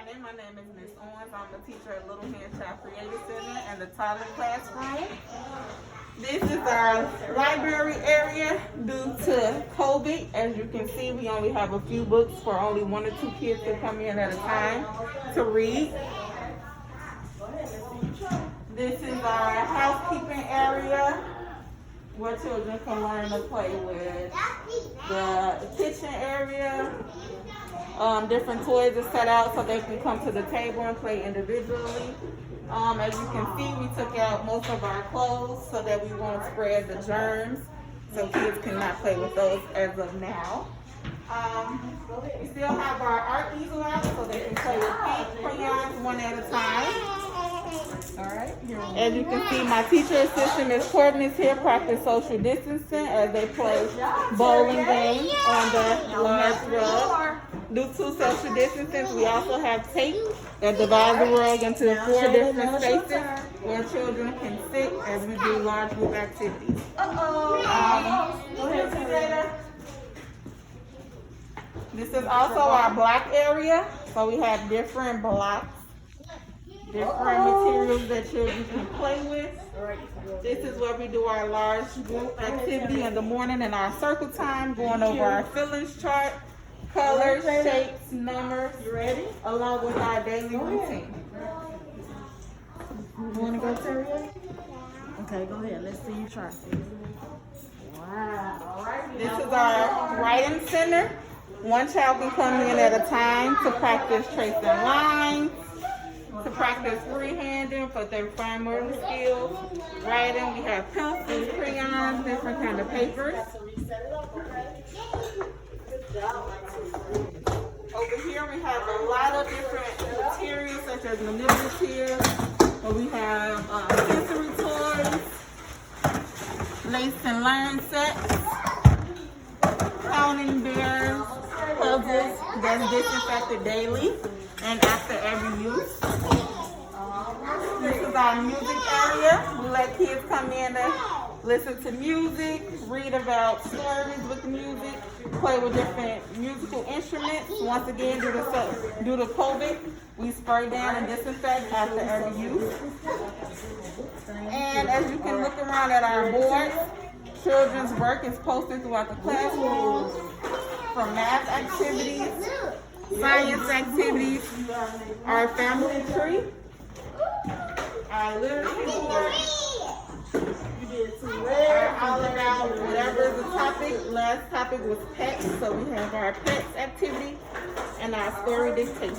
morning. My name is Miss Owens. I'm a teacher at Little Hand Child Creative Center and the Toddler Classroom. This is our library area. Due to COVID, as you can see, we only have a few books for only 1 or 2 kids to come in at a time to read. This is our housekeeping area where children can learn to play with. The kitchen area, different toys are set out so they can come to the table and play individually. As you can see, we took out most of our clothes so that we won't spread the germs, so kids cannot play with those as of now. We still have our art easel out so they can play with paint crayons one at a time. Alright. As you can see, my teacher assistant, Ms. Courtney, is here practice social distancing as they play bowling games on the large rug. Due to social distancing, we also have tape that divides the rug into 4 different spaces where children can sit as we do large group activities. Go ahead, Jada. This is also our block area, so we have different blocks. Different materials that children can play with. This is where we do our large group activity in the morning and our circle time, going over our feelings chart, colors, shapes, numbers, along with our daily routine. You want to go, Terry? Okay, go ahead. Let's see you try. Wow. This is our writing center. One child can come in at a time to practice tracing lines, to practice freehanding for their fine motor skills. Writing, we have pencils, crayons, different kind of papers. Over here we have a lot of different materials such as manipulatives. We have sensory toys, lace and learn sets, counting bears, puzzles that's disinfected daily and after every use. This is our music area. We let kids come in to listen to music, read about stories with music, play with different musical instruments. Once again, due to COVID, we spray down and disinfect after every use. And as you can look around at our boards, children's work is posted throughout the classroom, from math activities, science activities, our family tree, our literacy board, all about whatever is the topic. Last topic was pets, so we have our pets activity and our story dictation.